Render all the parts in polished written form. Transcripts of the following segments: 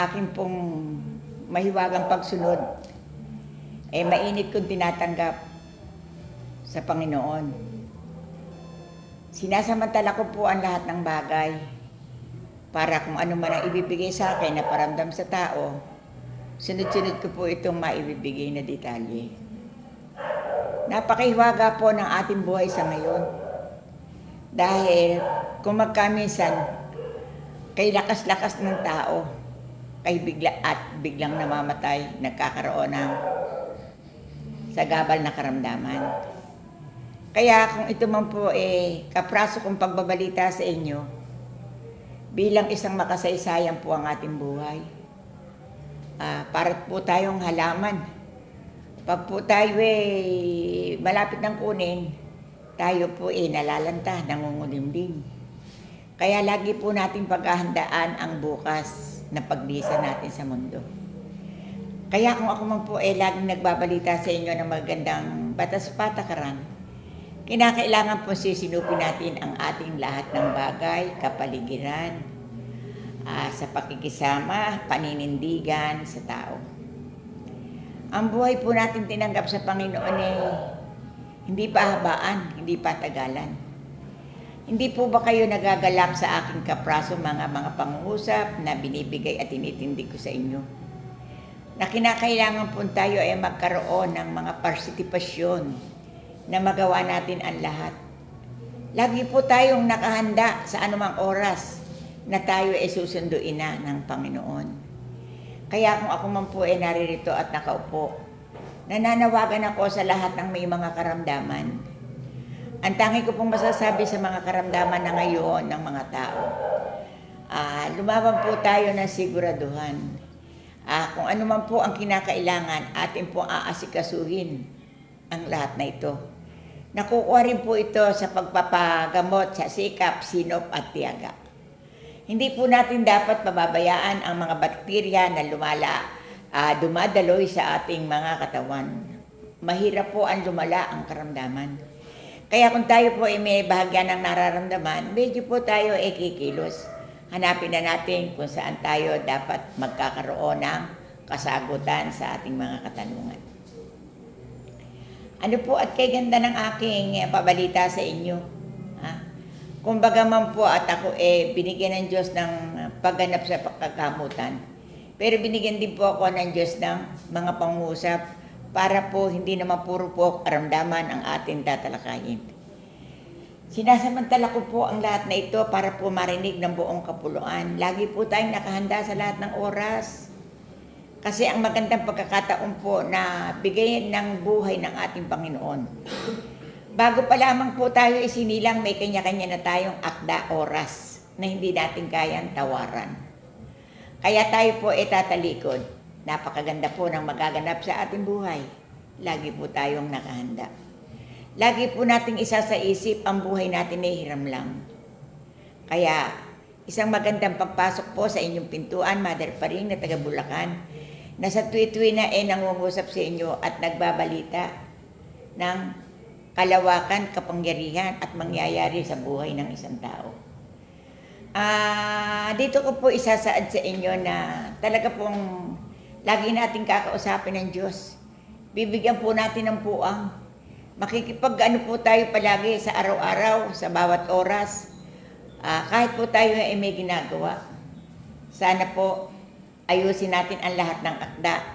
aking pong mahiwagang pagsunod, mainit kong tinatanggap sa Panginoon. Sinasamantala ko po ang lahat ng bagay para kung ano man ang ibibigay sa akin na paramdam sa tao, sunod-sunod ko po itong maibibigay na detalye. Napakahiwaga po ng ating buhay sa ngayon. Dahil kung magkaminsan, kay lakas-lakas ng tao, kay biglang namamatay, nagkakaroon ng sagabal na karamdaman. Kaya kung ito man po kapraso kong pagbabalita sa inyo, bilang isang makasaysayan po ang ating buhay, para po tayong halaman. Pag po tayo malapit ng kunin, tayo po nalalanta, nangungulimlim. Kaya lagi po natin paghahandaan ang bukas na pagbisa natin sa mundo. Kaya kung ako man po laging nagbabalita sa inyo ng magandang batas patakaran, kinakailangan po sisinupin natin ang ating lahat ng bagay, kapaligiran, sa pakikisama, paninindigan sa tao. Ang buhay po natin tinanggap sa Panginoon hindi pa habaan, hindi pa tagalan. Hindi po ba kayo nagagalak sa aking kapraso mga pangungusap na binibigay at tinitindi ko sa inyo? Na kinakailangan po tayo magkaroon ng mga partisipasyon na magawa natin ang lahat. Lagi po tayong nakahanda sa anumang oras na tayo susunduin na ng Panginoon. Kaya kung ako man po naririto at nakaupo, nananawagan ako sa lahat ng may mga karamdaman. Ang tangi ko pong masasabi sa mga karamdaman na ngayon ng mga tao, lumaban po tayo ng siguraduhan. Kung ano man po ang kinakailangan, atin pong aasikasuhin ang lahat na ito. Nakukuha rin po ito sa pagpapagamot sa sikap, sinop at tiyaga. Hindi po natin dapat pababayaan ang mga bakterya na dumadaloy sa ating mga katawan. Mahirap po ang lumala ang karamdaman. Kaya kung tayo po may bahagya ng nararamdaman, medyo po tayo kikilos. Hanapin na natin kung saan tayo dapat magkakaroon ng kasagutan sa ating mga katanungan. Ano po at kay ganda ng aking pabalita sa inyo? Kumbaga man po at ako binigyan ng Diyos ng pagganap sa pagkakamutan. Pero binigyan din po ako ng Diyos ng mga pangusap para po hindi naman puro po karamdaman ang ating tatalakayin. Sinasamantala ko po ang lahat na ito para po marinig ng buong kapuluan. Lagi po tayong nakahanda sa lahat ng oras. Kasi ang magandang pagkakataon po na bigayin ng buhay ng ating Panginoon. Bago pa lamang po tayo isinilang, may kanya-kanya na tayong akda oras na hindi natin kayang tawaran. Kaya tayo po tatalikod. Napakaganda po ng magaganap sa ating buhay. Lagi po tayong nakahanda. Lagi po nating isa sa isip ang buhay natin hiram lang. Kaya isang magandang pagpasok po sa inyong pintuan, Mother Paring na taga Bulacan, na sa tuwi-tuwi na nangungusap sa inyo at nagbabalita ng kalawakan, kapangyarihan at mangyayari sa buhay ng isang tao. Dito ko po isasaad sa inyo na talaga pong lagi natin kakausapin ng Diyos. Bibigyan po natin ng puang. Makikipag-ano po tayo palagi sa araw-araw, sa bawat oras. Kahit po tayo may ginagawa. Sana po ayusin natin ang lahat ng akda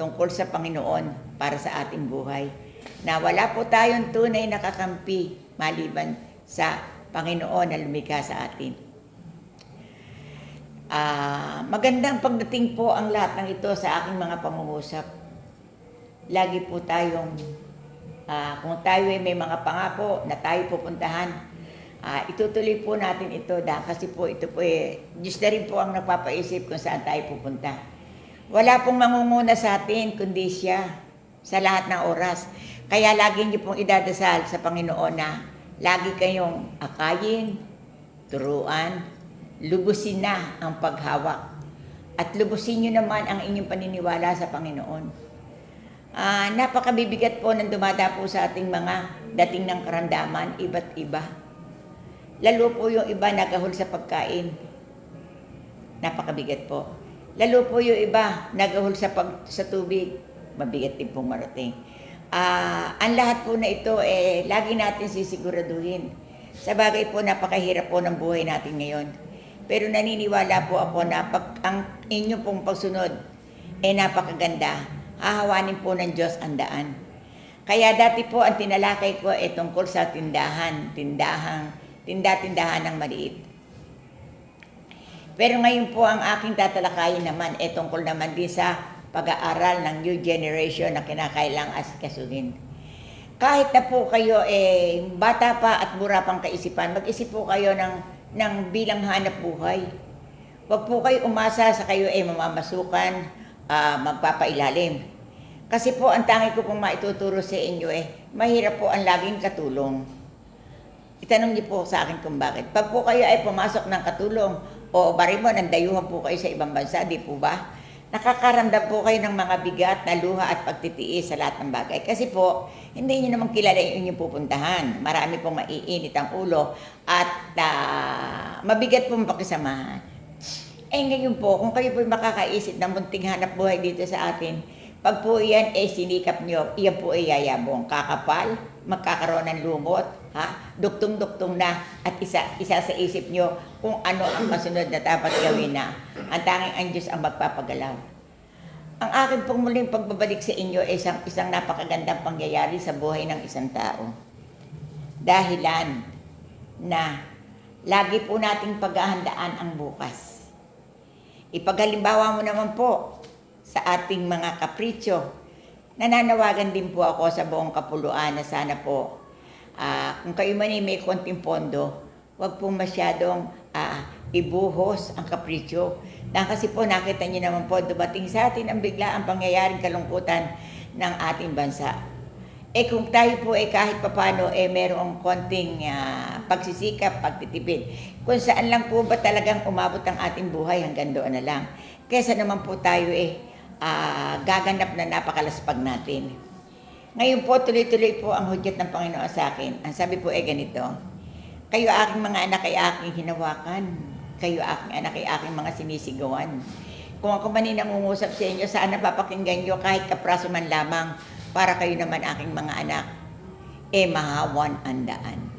tungkol sa Panginoon para sa ating buhay. Na wala po tayong tunay na kakampi maliban sa Panginoon na lumikha sa atin. Magandang pagdating po ang lahat ng ito sa aking mga pangungusap. Lagi po tayong, kung tayo may mga pangako na tayo pupuntahan, itutuloy po natin ito kasi po ito po Diyos na rin po ang nagpapaisip kung saan tayo pupunta. Wala pong mangunguna sa atin kundi siya sa lahat ng oras. Kaya lagi niyo pong idadasal sa Panginoon na lagi kayong akayin, turuan, lubusin na ang paghawak. At lubusin nyo naman ang inyong paniniwala sa Panginoon. Napakabibigat po ng dumadapo sa ating mga dating ng karamdaman, iba't iba. Lalo po yung iba nagahol sa pagkain. Napakabigat po. Lalo po yung iba, nagahol sa tubig, mabigat din pong marating. Ang lahat po na ito, lagi natin sisiguraduhin. Sa bagay po, napakahirap po ng buhay natin ngayon. Pero naniniwala po ako na pag ang inyo pong pagsunod napakaganda, hahawanin po ng Diyos ang daan. Kaya dati po ang tinalakay ko tungkol sa tindahan ng maliit. Pero ngayon po ang aking tatalakayin naman tungkol naman din sa pag-aaral ng new generation na kinakailangang asikasuhin. Kahit na po kayo bata pa at mura pang kaisipan, mag-isip po kayo ng bilang hanap buhay. Huwag po kayo umasa sa kayo mamamasukan, magpapailalim. Kasi po ang tangi ko pong maituturo sa inyo mahirap po ang laging katulong. Itanong niyo po sa akin kung bakit. Pag po kayo ay pumasok ng katulong o bari mo, nandayuhan po kayo sa ibang bansa, di po ba? Nakakaramdam po kayo ng mga bigat na luha at pagtitiis sa lahat ng bagay. Kasi po, hindi niyo naman kilala yung inyong pupuntahan. Marami pong maiinit ang ulo at mabigat pong pakisamahan. Ngayon po, kung kayo po makakaisip ng munting hanap buhay dito sa atin, pag po iyan sinikap nyo, iyan po yayabong, kakapal, magkakaroon ng lumot, duktong-duktong na, at isa sa isip nyo kung ano ang kasunod na dapat gawin na. Ang tanging ang Diyos ang magpapagalaw. Ang akin pong muling pagbabalik sa inyo isang napakagandang pangyayari sa buhay ng isang tao. Dahilan na lagi po nating paghahandaan ang bukas. Ipaghalimbawa mo naman po sa ating mga kapritsyo. Nananawagan din po ako sa buong kapuluan na sana po kung kayo man may konting pondo, huwag pong masyadong ibuhos ang kapritsyo. Kasi po nakita niyo naman po, dumating sa atin ang biglaang pangyayaring kalungkutan ng ating bansa. Kung tayo po kahit papano merong konting pagsisikap, pagtitipid, kung saan lang po ba talagang umabot ang ating buhay hanggang doon na lang. Kesa naman po tayo gaganap na napakalaspag natin. Ngayon po, tuloy-tuloy po ang hudyat ng Panginoon sa akin. Ang sabi po ganito, kayo aking mga anak ay aking hinawakan. Kayo aking anak ay aking mga sinisigawan. Kung ako man nangungusap sa inyo, sana papakinggan nyo kahit kapraso man lamang para kayo naman aking mga anak, mahawan ang daan.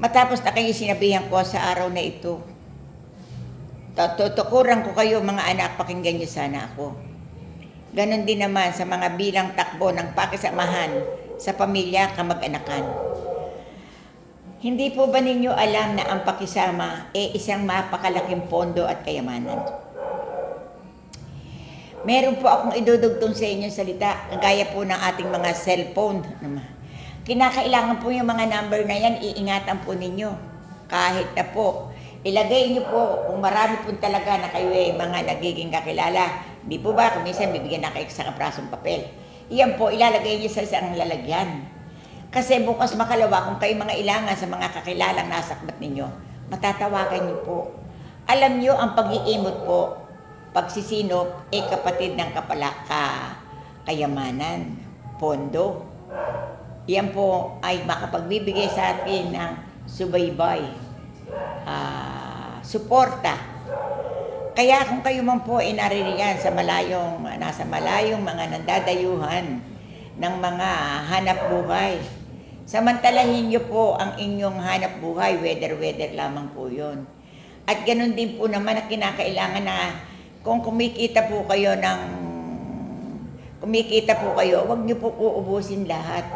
Matapos na kayo sinabihan ko sa araw na ito, tutukuran ko kayo mga anak, pakinggan nyo sana ako. Ganon din naman sa mga bilang takbo ng pakisamahan sa pamilya, kamag-anakan. Hindi po ba ninyo alam na ang pakisama isang mapakalaking pondo at kayamanan? Meron po akong idudugtong sa inyong salita, kagaya po ng ating mga cellphone. Kinakailangan po yung mga number na yan, iingatan po ninyo. Kahit na po, ilagay niyo po kung marami po talaga na kayo mga nagiging kakilala. Di po ba, kung minsan bibigyan na kayo sa kaprasong papel. Iyan po, ilalagay niyo sa isang lalagyan. Kasi bukas makalawa, kung kayo mga ilangan sa mga kakilalang nasakbat ninyo, matatawagan niyo po. Alam niyo, ang pag-iimot po, pagsisinop, kapatid ng kayamanan, pondo. Iyan po ay makapagbibigay sa atin ng subaybay, suporta. Kaya kung kayo man po naririyan sa nasa malayong mga nandadayuhan ng mga hanap buhay, samantalahin niyo po ang inyong hanap buhay, weather lamang po yun. At ganun din po naman na kinakailangan na kung kumikita po kayo, huwag niyo po uubusin lahat.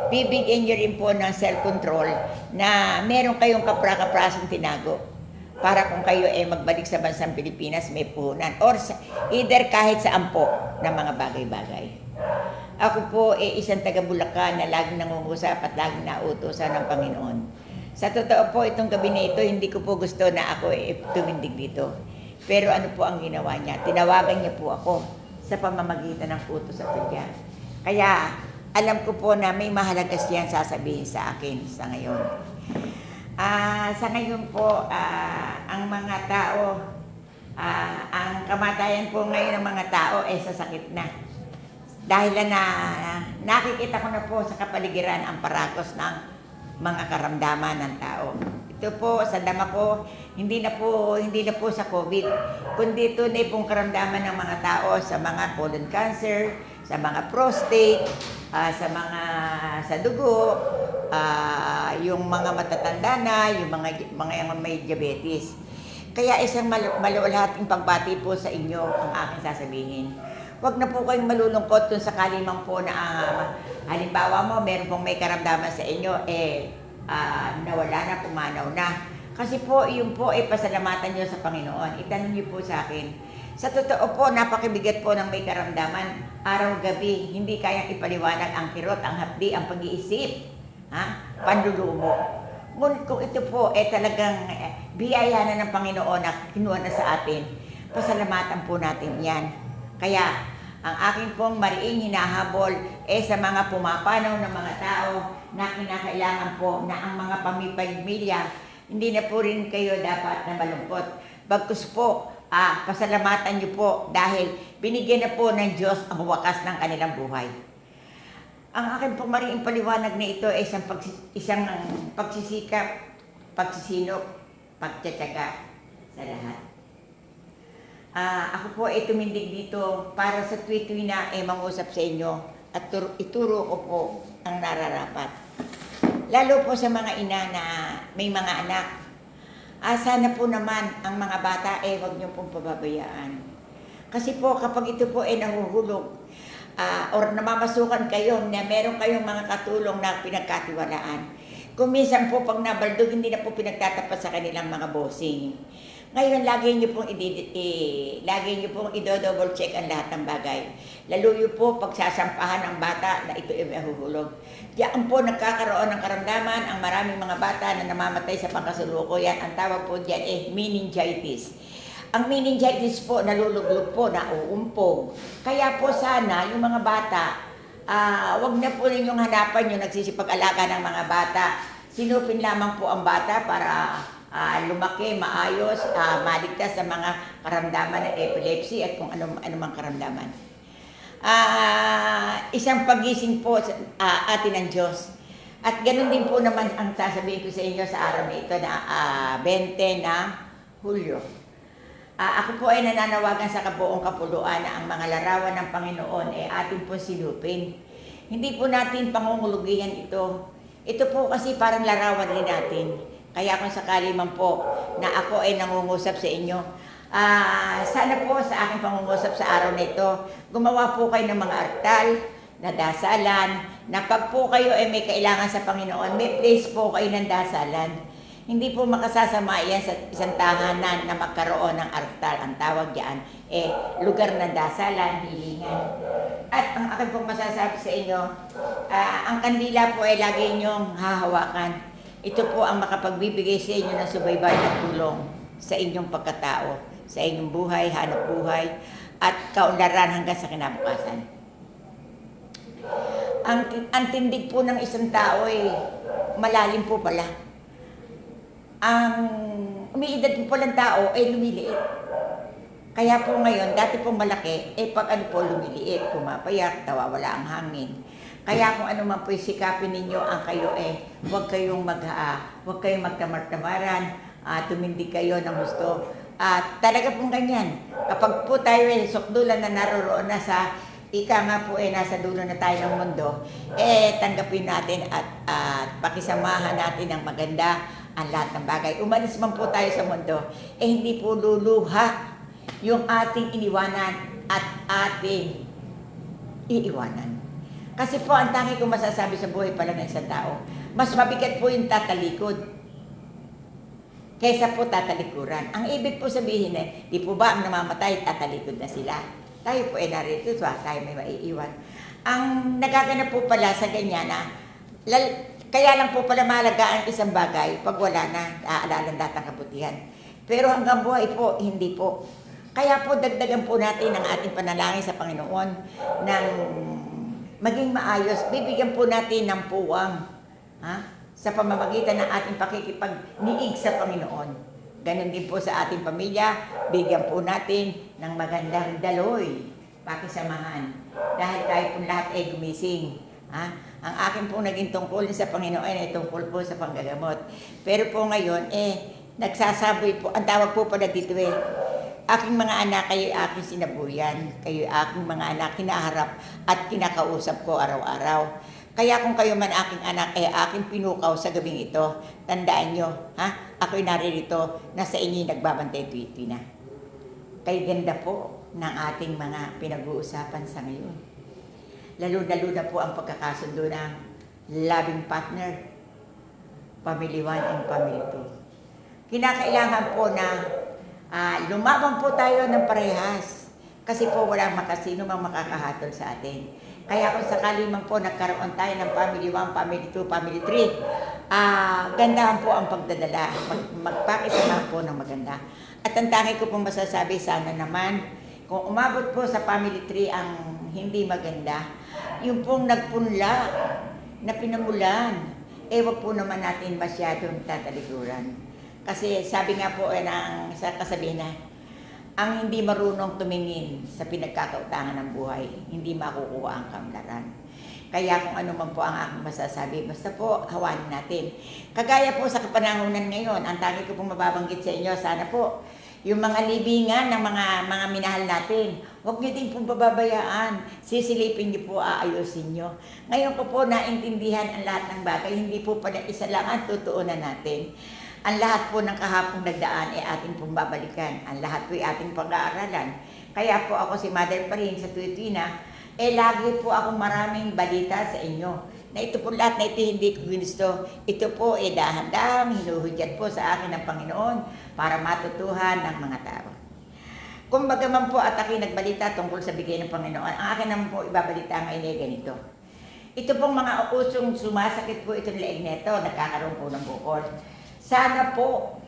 Bibigyan niyo rin po ng self-control na meron kayong kapra-kaprasong tinago. Para kung kayo magbalik sa bansang Pilipinas, may puhunan. Or either kahit saan po ng mga bagay-bagay. Ako po isang taga-Bulacan na laging nangungusap at laging nauutosan ng Panginoon. Sa totoo po, itong gabi na ito, hindi ko po gusto na ako tumindig dito. Pero ano po ang ginawa niya? Tinawagan niya po ako sa pamamagitan ng utos at tudya. Kaya alam ko po na may mahalaga siyang sasabihin sa akin sa ngayon. Sa ngayon po, ang mga tao, ang kamatayan po ngayon ng mga tao sa sakit na. Dahil na nakikita ko na po sa kapaligiran ang paragos ng mga karamdaman ng tao. Ito ito po sa dama ko, hindi na po sa COVID, kundi tunay pong karamdaman ng mga tao sa mga colon cancer, sa mga prostate, sa dugo, yung mga matatanda na, yung mga may diabetes. Kaya isang maluwalhating pagbati po sa inyo ang aking sasabihin. Huwag na po kayong malulungkot kung sakali man po na halimbawa mo, meron pong may karamdaman sa inyo, nawala na, pumanaw na. Kasi po, yun po pasalamatan nyo sa Panginoon. Itanong nyo po sa akin. Sa totoo po, napakibigat po ng may karamdaman. Araw-gabi, hindi kayang ipaliwanag ang kirot, ang hapdi, ang pag-iisip, panlulumo. Ngunit kung ito po talagang biyaya na ng Panginoon na kinuha na sa atin, pasalamatan po natin yan. Kaya, ang aking pong mariing hinahabol sa mga pumapanaw ng mga tao na kinakailangan po na ang mga pamilya, hindi na po rin kayo dapat na malungkot. Bagkus po, pasalamatan niyo po dahil binigyan na po ng Diyos ang wakas ng kanilang buhay. Ang aking pong mariing paliwanag na ito ay isang pagsisikap, pagsisinop, pagtsatsaga sa lahat. Ako po ay tumindig dito para sa tuwi-tuwi na mangusap sa inyo at ituro ko po ang nararapat. Lalo po sa mga ina na may mga anak. Sana po naman ang mga bata huwag niyo pong pababayaan. Kasi po kapag ito po nahuhulog, or namamasukan kayo na meron kayong mga katulong na pinagkatiwalaan. Kung minsan po pag nabaldog, hindi na po pinagtatapat sa kanilang mga bossing. Ngayon, lagi niyo pong i-double check ang lahat ng bagay. Lalo yung po pagsasampahan ng bata na ito ay mahuhulog. Diyan po nagkakaroon ng karamdaman ang maraming mga bata na namamatay sa pangkasalukuyan. Ang tawag po diyan meningitis. Ang meningitis po, naluluglog po, nauumpog. Kaya po sana, yung mga bata, wag na po ninyong hanapan yung nagsisipag-alaga ng mga bata. Sinupin lamang po ang bata para lumaki, maayos, maligtas sa mga karamdaman ng epilepsy at kung anumang karamdaman. Isang pagising po atin ng Diyos. At ganun din po naman ang sasabihin ko sa inyo sa araw na ito na 20 na Hulyo. Ako po ay nananawagan sa kabuong kapuluan na ang mga larawan ng Panginoon atin po silupin. Hindi po natin pangungulugihan ito. Ito po kasi parang larawan rin natin. Kaya kung sakali man po na ako ay nangungusap sa inyo, sana po sa aking pangungusap sa araw na ito, gumawa po kayo ng mga artal, na dasalan, na pag po kayo may kailangan sa Panginoon, may place po kayo ng dasalan. Hindi po makasasama yan sa isang tahanan na magkaroon ng altar. Ang tawag diyan lugar ng dasalan, hilingan. At ang akin pong masasabi sa inyo, ang kandila po ay lagi inyong hahawakan. Ito po ang makapagbibigay sa inyo ng subaybay at tulong sa inyong pagkatao, sa inyong buhay, hanap buhay, at kaunlaran hanggang sa kinabukasan. Ang tindig po ng isang tao malalim po pala. Ang umiidad po ng tao lumiliit. Kaya po ngayon, dati pong malaki, pag lumiliit, pumapayak, nawawala ang hangin. Kaya kung ano man po sikapin ninyo ang kayo huwag kayong magtamar-tamaran, tumindig kayo ng gusto. Talaga pong ganyan. Kapag po tayo sukdulan na naroroon na sa nga po nasa dulo na tayo ng mundo, tanggapin natin at pakisamahan natin ng maganda ang lahat ng bagay. Umalis man po tayo sa mundo, hindi po luluha yung ating iniwanan at ating iiwanan. Kasi po, ang tangi kong masasabi sa buhay pala ng isang tao, mas mabigat po yung tatalikod kaysa po tatalikuran. Ang ibig po sabihin di po ba ang namamatay, tatalikod na sila? Tayo po narito, tayo may maiiwan. Ang nagaganap po pala sa ganyan kaya lang po pala mahalaga ang isang bagay pag wala na, aalala lahat ng kabutihan. Pero hanggang buhay po, hindi po. Kaya po dagdagan po natin ang ating panalangin sa Panginoon ng maging maayos. Bibigyan po natin ng puwang sa pamamagitan ng ating pakikipagniig sa Panginoon. Ganon din po sa ating pamilya, bigyan po natin ng magandang daloy, pakisamahan. Dahil tayo po lahat gumising. Ha? Ang akin po naging tungkol sa Panginoon ay tungkol po sa panggagamot. Pero po ngayon, nagsasabi po, ang tawag po pala dito aking mga anak, kayo aking sinabuyan, kayo aking mga anak, hinaharap at kinakausap ko araw-araw. Kaya kung kayo man aking anak, aking pinukaw sa gabing ito, tandaan nyo, ha? Ako'y naririto, nasa inyo nagbabantay tuwiti na. Kay ganda po ng ating mga pinag-uusapan sa ngayon. Lalo-lalo na po ang pagkakasundo ng loving partner, family 1 and family 2. Kinakailangan po na lumabang po tayo ng parehas kasi po walang makasino mang makakahatol sa atin. Kaya kung sakali man po nagkaroon tayo ng family 1, family 2, family 3, gandahan po ang pagdadala, magpakisama po ng maganda. At ang tangi ko pong masasabi, sana naman, kung umabot po sa family 3 ang hindi maganda, yung pong nagpunla na pinamulan, wag po naman natin masyadong tatalikuran. Kasi sabi nga po sa kasabihan na, ang hindi marunong tumingin sa pinagkakautangan ng buhay, hindi makukuha ang kamlaran. Kaya kung ano man po ang aking masasabi, basta po hawanin natin. Kagaya po sa kapanahunan ngayon, ang tangi ko pong mababanggit sa inyo, sana po, yung mga libingan ng mga minahal natin, huwag nyo din pong bababayaan. Sisilipin nyo po, aayusin nyo. Ngayon ko po naintindihan ang lahat ng bagay, hindi po pala isa lang ang tutuunan natin. Ang lahat po ng kahapong nagdaan ay ating pong babalikan. Ang lahat po ay ating pag-aaralan. Kaya po ako si Mother pa rin sa Tuwituina, lagi po akong maraming balita sa inyo. Na ito po lahat na ito hindi ko ginusto. Ito po dahan-dahang hinuhudyat po sa akin ng Panginoon para matutuhan ng mga tao. Kung bagaman po at ako'y nagbalita tungkol sa bigay ng Panginoon, ang akin naman po ibabalita ngayon ay ganito. Ito pong mga usong sumasakit po itong leeg neto, nagkakaroon po ng bukol. Sana po,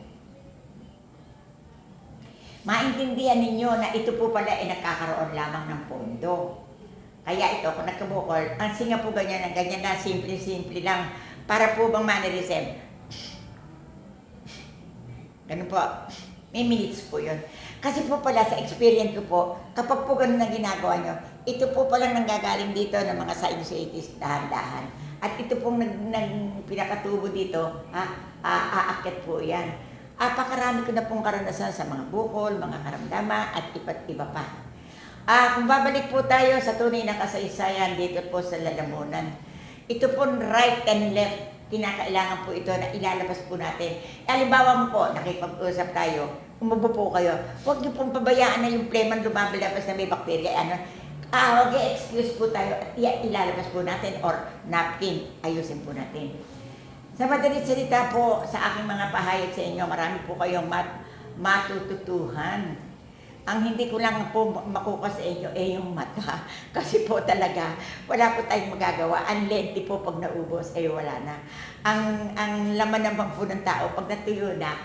maintindihan ninyo na ito po pala ay nagkakaroon lamang ng pondo. Kaya ito, kung nagkabukol, ang singa po ganyan na simple-simple lang, para po bang mannerism. Ganun po, may minutes po yun. Kasi po pala sa experience ko po, kapag po ganun ang ginagawa nyo, ito po palang nanggagaling dito ng mga sinusitis dahan-dahan. At ito pong pinakatubo dito, aakyat po yan. Pakarami ko na pong karanasan sa mga bukol, mga karamdaman, at iba't iba pa. Kung babalik po tayo sa tunay na kasaysayan dito po sa lalamunan, ito pong right and left, kinakailangan po ito na ilalabas po natin. Halimbawa mo po, nakipag-usap tayo, umubo po kayo, huwag niyo pong pabayaan na yung phlegm lumabalabas na may bakterya, huwag i-excuse po tayo at ilalabas po natin or napkin, ayusin po natin. Sa madalit salita po, sa aking mga pahayag sa inyo, marami po kayong matututuhan. Ang hindi ko lang po makuha sa inyo yung mata. Kasi po talaga, wala po tayong magagawa. Ang lente po pag naubos, wala na. Ang laman naman po ng tao, pag natuyo na,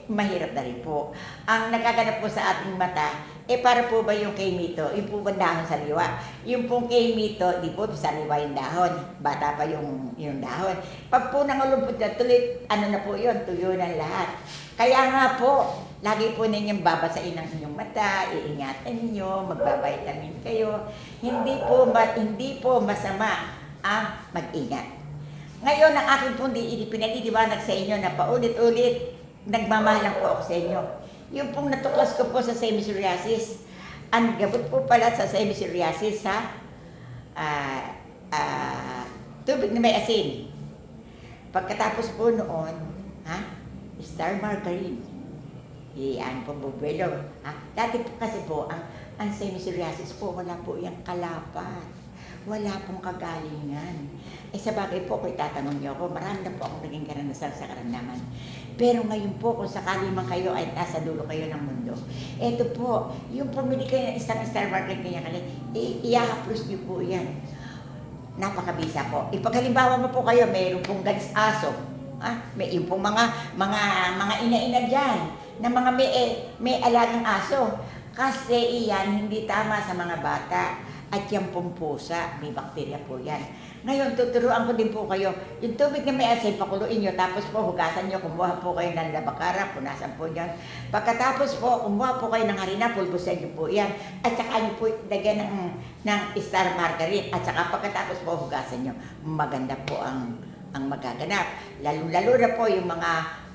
mahirap na rin po. Ang nagaganap po sa ating mata, para po ba yung kay Mito? Yung po ba dahon sa liwa? Yung pong kay Mito, di po sa liwa yung dahon. Bata pa yung dahon. Pag po nangulumpot na tuloy, na po yun, tuyo na lahat. Kaya nga po, lagi po ninyong babasain ang inyong mata, iingatan ninyo, magbabitamin kayo. Hindi po masama ang mag-ingat. Ngayon, ang aking pong pinaliliwanag sa inyo na paulit-ulit, nagmamahal lang po ako sa inyo. Yung pong natuklas ko po sa semi-psoriasis, ang gabot po pala sa semi-psoriasis sa tubig na may asin. Pagkatapos po noon, star margarine. Ano po bubuelo. Dati po kasi po, ang semi-psoriasis po, wala po yung kalapat. Wala pong kagalingan. Sa bagay po, kung itatanong niyo ako, marami na po akong naging karanasan sa karamdaman. Pero ngayon po, kung sakali man kayo ay nasa dulo kayo ng mundo, eto po, yung pumili kayo ng isang star margarine kanya-kanya, i-haplos niyo po yan. Napakabisa po. Ipaghalimbawa mo po kayo, mayroon pong galis aso. May yung pong mga ina-ina dyan, na mga may alagang aso. Kasi iyan hindi tama sa mga bata. At yan pong pusa, may bakterya po yan. Ngayon, tuturuan ko din po kayo, yung tubig na may asin, pakuluin nyo, tapos po hugasan nyo, kumuha po kayo ng labakara, punasan po yan. Pagkatapos po, kumuha po kayo ng harina, pulbusan nyo po yan. At saka nyo po lagyan ng star margarine. At saka pagkatapos po, hugasan nyo. Maganda po ang magaganap. Lalo na po yung mga,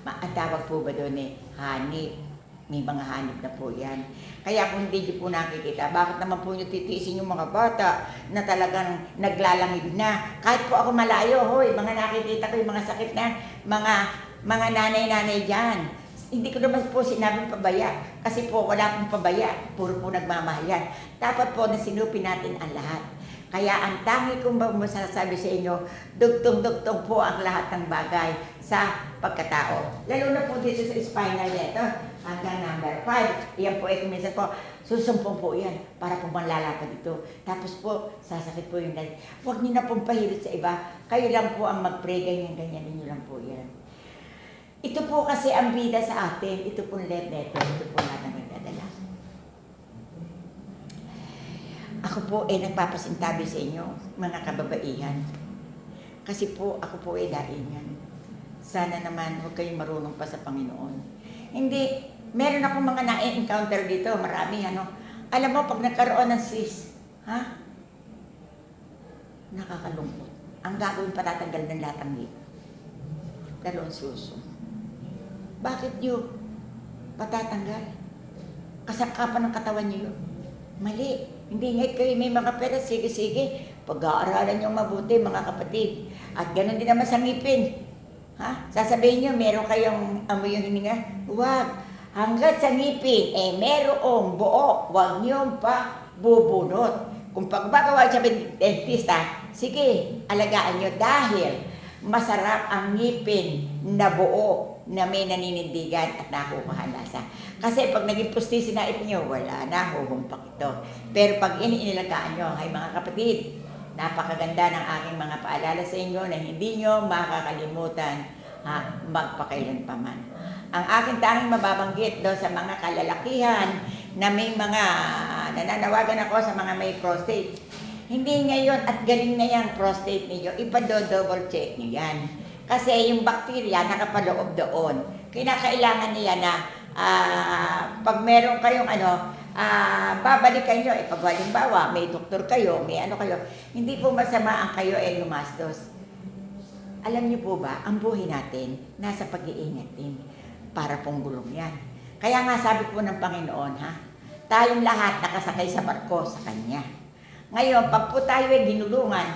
ang tawag po ba doon honey. May mga hanip na po yan. Kaya kung hindi nyo po nakikita, bakit naman po nyo titiisin yung mga bata na talagang naglalangib na? Kahit po ako malayo, hoy, mga nakikita ko yung mga sakit na, mga nanay-nanay dyan. Hindi ko naman po sinabing pabaya, kasi po wala pong pabaya, puro po nagmamahal yan. Dapat po na sinupin natin ang lahat. Kaya ang tangi kong masasabi sa inyo, dugtong-dugtong po ang lahat ng bagay sa pagkatao. Lalo na po dito sa spinal neto, hanggang number 5. Iyan po minsan po, susumpong po yan para po manlalapad dito. Tapos po, sasakit po yung dali. Huwag niyo na pong pahirit sa iba. Kayo lang po ang mag-pray, ganyan niyo lang po yan. Ito po kasi ang bida sa atin. Ito po left neto. Ito po natin nagdadala. Ako po nagpapasintabi sa inyo, mga kababaihan. Kasi po, ako po daingan. Sana naman huwag kayong marunong pa sa Panginoon. Hindi, meron akong mga na-encounter dito, marami Alam mo, pag nagkaroon ng cyst, nakakalungkot. Ang gagawin patatanggal ng lahat ng ngip. Dalawang suso. Bakit yun? Patatanggal. Kasangkapan ng katawan niyo yun. Mali. Hindi ngayon kayo may mga pera, sige. Pag-aaralan niyo mabuti, mga kapatid. At ganoon din naman sa ngipin. Sasabihin niyo, meron kayong amoy yung hininga? Huwag. Hanggat sa ngipin, merong buo. Huwag niyo pa bubunot. Kung pagbagawa siya ng dentista, sige, alagaan niyo dahil masarap ang ngipin na buo na may naninindigan at nakukuha lasa. Kasi pag naging pustisin na ipin nyo, wala na, huhumpak ito. Pero pag inilagaan nyo, ay mga kapatid, napakaganda ng aking mga paalala sa inyo na hindi nyo makakalimutan magpakailan pa man. Ang aking tanging mababanggit doon sa mga kalalakihan na may mga nananawagan ako sa mga may prostate. Hindi ngayon at galing na yung prostate niyo, ipa-double check niyo yan. Kasi yung bakterya nakapaloob doon. Kinakailangan niya na pag meron kayong babalikan nyo. Pag halimbawa, may doktor kayo, may kayo, hindi po masama ang kayo lumastos. Alam niyo po ba, ang buhay natin, nasa pag-iingat din. Para pong gulong yan. Kaya nga sabi po ng Panginoon, tayong lahat nakasakay sa barko sa Kanya. Ngayon, pag po tayo ginulungan,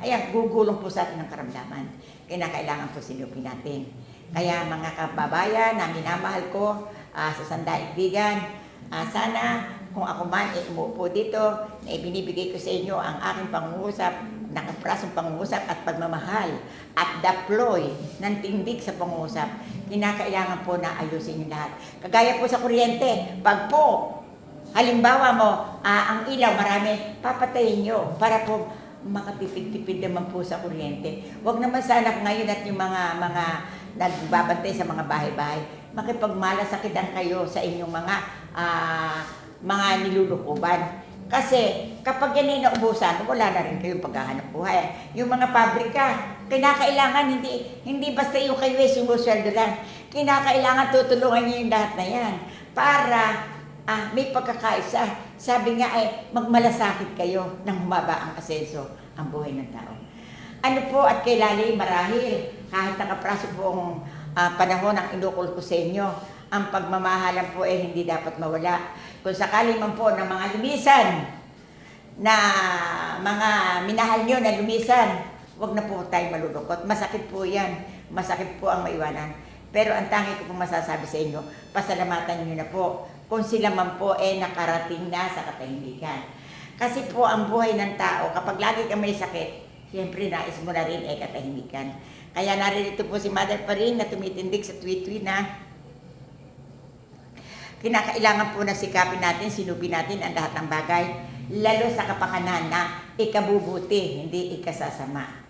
ayan, gugulong po sa atin ng karamdaman. Kailangan po sinupin natin. Kaya mga kababayan na minamahal ko sa sandaigdigan, sana kung ako man umupo dito, na ibinibigay ko sa inyo ang aking pangungusap, nakaprasong pangungusap at pagmamahal at deploy ng tindig sa pangungusap, kinakailangan po na ayusin yung lahat. Kagaya po sa kuryente, pag po halimbawa mo, ang ilaw marami, papatayin nyo para po makatipid-tipid naman po sa kuryente. Huwag naman sana ngayon at yung mga nagbabantay sa mga bahay-bahay, makipagmalasakitan kayo sa inyong mga nilulukuban. Kasi kapag yan ay naubusan, wala na rin kayong paghahanap buhay. Yung mga pabrika, kinakailangan hindi basta yung kayo sumusweldo lang. Kinakailangan tutulungan nyo yung lahat na yan para may pagkakaisa. Sabi nga magmalasakit kayo nang humaba ang asenso ang buhay ng tao. Ano po at kay Lali marahil kahit nakapraso pong panahon ang inukol ko sa inyo, ang pagmamahalan po hindi dapat mawala. Kung sakali man po ng mga lumisan na mga minahal nyo na lumisan, huwag na po tayo malulukot. Masakit po yan. Masakit po ang maiwanan. Pero ang tangi ko pong masasabi sa inyo, pasalamatan nyo na po kung sila man po nakarating na sa katahimikan. Kasi po ang buhay ng tao, kapag lagi ka may sakit, siyempre nais mo na rin katahimikan. Kaya naririto po si Mother pa rin na tumitindig sa tweet-tweet na kinakailangan po na sikapin natin, sinupin natin ang lahat ng bagay, lalo sa kapakanan na ikabubuti, hindi ikasasama.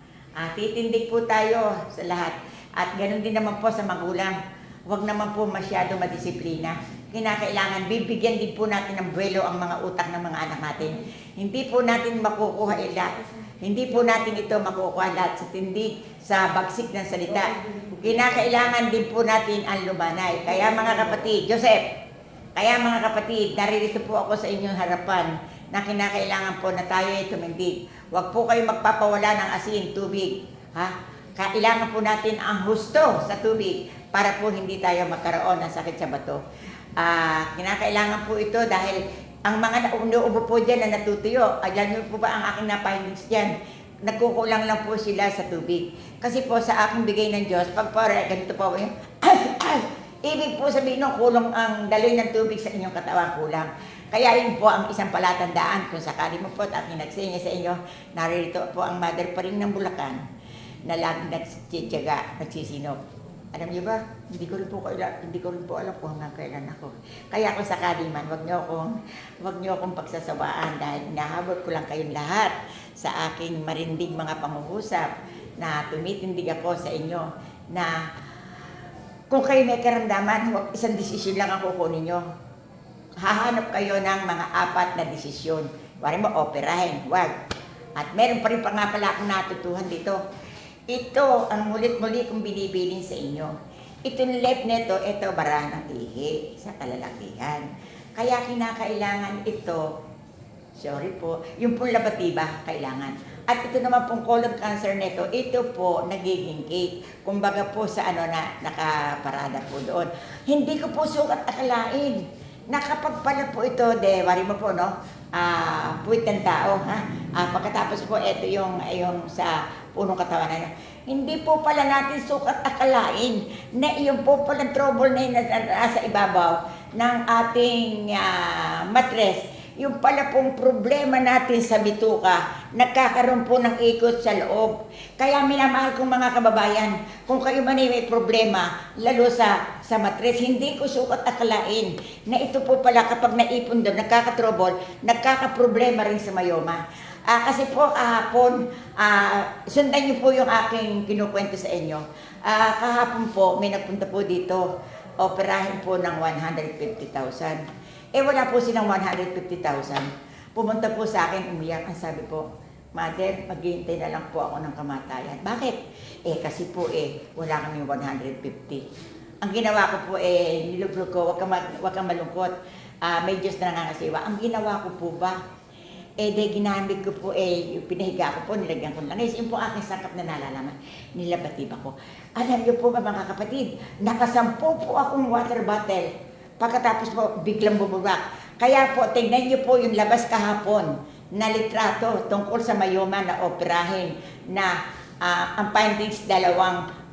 Titindig po tayo sa lahat. At ganoon din naman po sa magulang, huwag naman po masyado madisiplina. kinakailangan bibigyan din po natin ng buwelo ang mga utak ng mga anak natin. Hindi po natin makukuha lahat. Hindi po natin ito makukuha lahat sa tindig, sa bagsik ng salita. Kinakailangan din po natin ang lumanay. Kaya mga kapatid, Joseph, kaya mga kapatid, naririto po ako sa inyong harapan na kinakailangan po na tayo ay tumindig. Huwag po kayo magpapawala ng asin, tubig. Ha? Kailangan po natin ang husto sa tubig para po hindi tayo magkaroon ng sakit sa bato. Kinakailangan po ito dahil ang mga nauubo po dyan na natutuyo, alam niyo po ba ang aking na-findings dyan? Nagkukulang lang po sila sa tubig. Kasi po sa aking bigay ng Diyos, pag po ganito po yung ibig po sabihin ng kulong ang daloy ng tubig sa inyong katawan kulang. Kaya yun po ang isang palatandaan kung sakali mo po at aking nagsinya sa inyo, naririto po ang mother pa rin ng Bulacan na laging nagtsitsaga, nagsisinop. Alam niyo ba, hindi ko rin po alam kung hanggang kailan ako. Kaya kung sakali man, wag niyo akong pagsasawaan dahil nahabol ko lang kayong lahat sa aking marindig mga pangungusap na tumitindig ako sa inyo na kung kayo may karamdaman, isang desisyon lang ang kukunin niyo. Hahanap kayo ng mga 4 na desisyon. Wari mo, operahin, wag. At meron pa rin pa nga pala akong natutuhan dito. Ito ang mulit-muli kong binibilin sa inyo. Itong left neto, ito bara ng ihi sa kalalakihan. Kaya kinakailangan ito, sorry po, yung pong labatiba kailangan. At ito naman pong colon cancer neto, ito po nagiging cake. Kumbaga po sa nakaparada po doon. Hindi ko po sukat akalain. Nakapagpala po ito, wari mo po, no? Puwit ng tao, ha? Pagkatapos po, ito yung sa punong katawan na hindi po pala natin sukat akalain na iyon po palang trouble na yun nasa ibabaw ng ating matres. Yung pala pong problema natin sa bituka, nagkakaroon po ng ikot sa loob. Kaya minamahal kong mga kababayan, kung kayo man ay may problema, lalo sa matres, hindi ko sukat akalain na ito po pala kapag naipon doon, nagkakatrouble, nagkakaproblema rin sa mayoma. Kasi po kahapon, sundan niyo po yung aking kinukwento sa inyo. Kahapon po, may nagpunta po dito, operahin po ng 150,000. Wala po silang 150,000. Pumunta po sa akin, umiyak. Ang sabi po, Mother, maghihintay na lang po ako ng kamatayan. Bakit? Kasi po wala kami 150. Ang ginawa ko po nilublo ko, wag kang malungkot. May Diyos na nangangasiwa. Ang ginawa ko po ba? Ginamit ko po yung pinahiga ko po, nilagyan ko lang. Yung po aking sakap na nalalaman, nilabatiba ko. Alam niyo po ba mga kapatid, nakasampo po akong water bottle. Pagkatapos po, biglang bumulak. Kaya po, tingnan niyo po yung labas kahapon na litrato tungkol sa mayoma na operahin na ang findings 2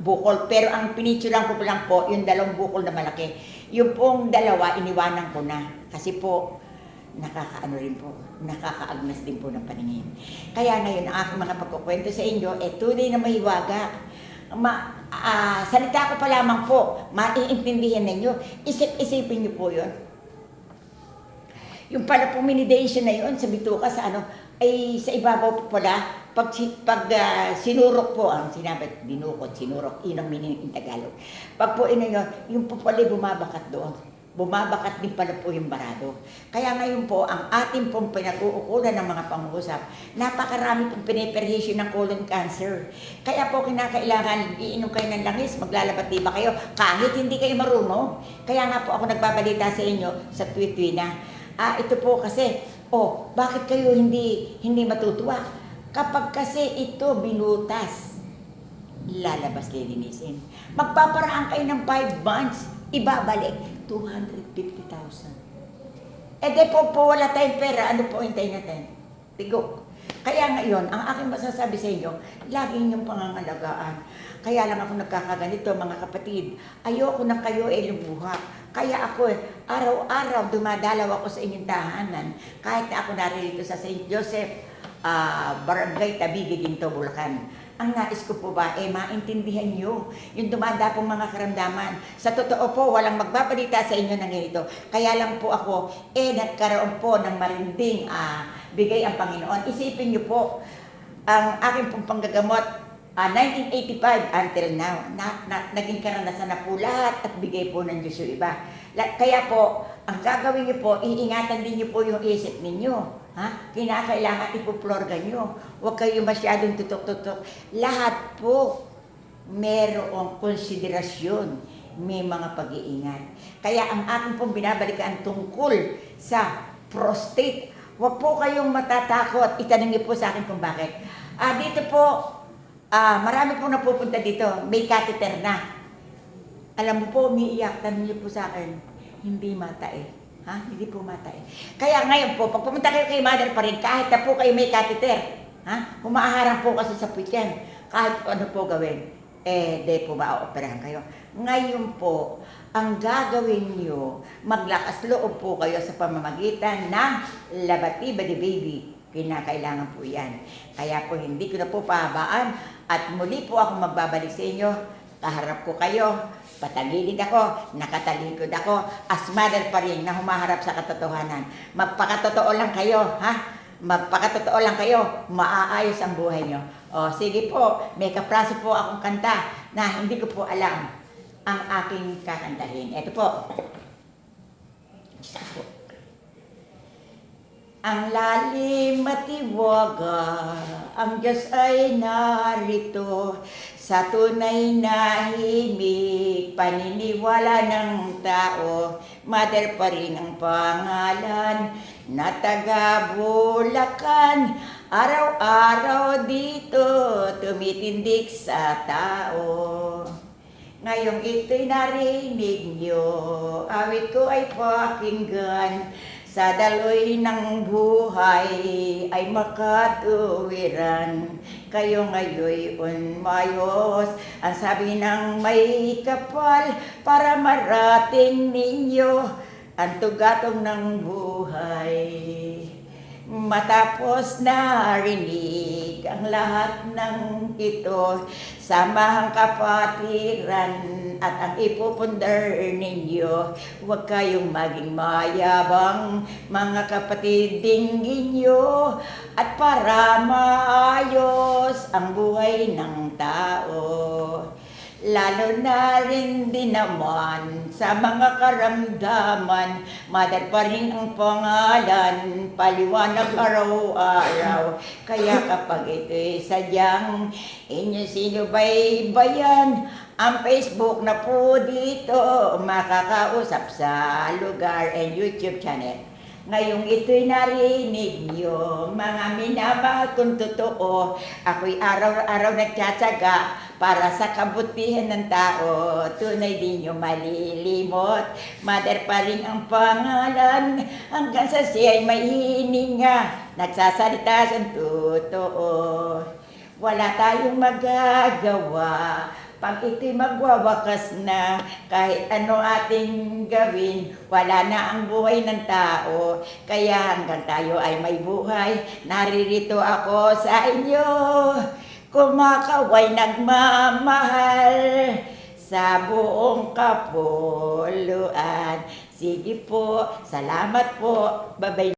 bukol. Pero ang pinicturean ko lang po, yung 2 bukol na malaki. Yung pong 2, iniwanan ko na. Kasi po, nakakaagnas din po ng paningin. Kaya ngayon, ang aking mga pagkukwento sa inyo, tunay na mahiwaga. Salita ko pa lamang po, maiintindihan ninyo. Isipin niyo po yun. Yung pala po minidation na yun sa bituka sa ay sa ibabaw po pala, pag sinurok po, ang sinabi, dinukot, sinurok, yun ang meaning in Tagalog. Pag po yung po pala bumabakat doon. Bumabakat din pala po yung barado. Kaya ngayon po, ang ating pong pinag-uukulan ng mga pangusap, napakarami pong piniperhisyo ng colon cancer. Kaya po kinakailangan, iinom kayo ng langis, maglalabatiba kayo, kahit hindi kayo marunong. Kaya nga po ako nagbabalita sa inyo sa tweet na, ito po kasi, bakit kayo hindi matutuwa? Kapag kasi ito binutas, lalabas lilinisin. Magpaparaan kayo ng 5 months, ibabalik 250,000. Wala tayong pera, ano po hintayin natin? Tigo. Kaya ngayon, ang aking masasabi sa inyo, lagi inyong pangangalagaan. Kaya lang ako nagkakaganito, mga kapatid. Ayoko na kayo lumuha. Kaya ako araw-araw dumadalaw ako sa inyong tahanan. Kahit na ako naririto sa St. Joseph, Barangay Tabigi, Ginto, Bulacan. Ang nais ko po ba, maintindihan nyo yung dumadapong mga karamdaman. Sa totoo po, walang magbabalita sa inyo ng ganito. Kaya lang po ako, nagkaroon po ng marinding bigay ang Panginoon. Isipin nyo po, ang aking pong panggagamot, 1985 until now, naging karanasan na po lahat at bigay po ng Diyos yung iba. Kaya po, ang gagawin niyo po, iingatan din niyo po yung isip ninyo. Ha? Kinakailangan ipoplorgan niyo. Huwag kayo masyadong tutok-tutok. Lahat po merong konsiderasyon, may mga pag-iingat. Kaya ang aking pong binabalikan tungkol sa prostate, huwag po kayong matatakot. Itanong niyo po sa akin kung bakit. Dito po, marami pong napupunta dito, may catheter na. Alam mo po, umiiyak, tanong niyo po sa akin, hindi matae. Ha? Hindi po matae. Kaya ngayon po, pag pumunta kayo kay mother pa rin, kahit na po kayo may catheter, humaharang po kasi sa puwit, kahit ano po gawin, di po ma-operahan kayo. Ngayon po, ang gagawin niyo, maglakas loob po kayo sa pamamagitan ng Labati-Ba the Baby. Kinakailangan po yan. Kaya po hindi ko na po pahabaan at muli po ako magbabalik sa inyo. Kaharap ko kayo, patagilid ako, nakatalikod ako, as mother pa rin na humaharap sa katotohanan. Magpakatotoo lang kayo, ha? Magpakatotoo lang kayo, maaayos ang buhay nyo. Sige po, may kapraso po akong kanta na hindi ko po alam ang aking kakantahin. Ito po. Isa po. Ang lalim at tiwaga, ang Diyos ay narito sa tunay na himig, paniniwala ng tao. Mother pa rin ang pangalan na taga Bulacan, araw-araw dito tumitindig sa tao. Ngayong ito'y narinig nyo, awit ko ay pakinggan. Sa daloy ng buhay ay makatuwiran. Kayo ngayon unmayos, ang sabi ng may kapal, para marating ninyo ang tugatong ng buhay. Matapos narinig ang lahat ng ito, samahang kapatiran at ang ipupundar ninyo, huwag kayong maging mayabang, mga kapatid, dinggin nyo, at para maayos ang buhay ng tao. Lalo na rin din naman sa mga karamdaman, mother pa rin ang pangalan, paliwanag araw-araw. Kaya kapag ito'y sadyang inyo sinubaybayan, ang Facebook na po dito makakausap sa lugar and YouTube channel. Ngayong ito'y narinig nyo, mga minamahal kong totoo, ako'y araw-araw nagtsatsaga para sa kabutihan ng tao. Tunay din nyo malilimot, mother pa rin ang pangalan, hanggang sa siya'y may hininga, nagsasalita sa totoo. Wala tayong magagawa pag ito'y magwawakas na, kahit ano ating gawin, wala na ang buhay ng tao. Kaya hanggang tayo ay may buhay, naririto ako sa inyo. Kumakaway nagmamahal sa buong kapuluan. Sige po, salamat po. Bye-bye.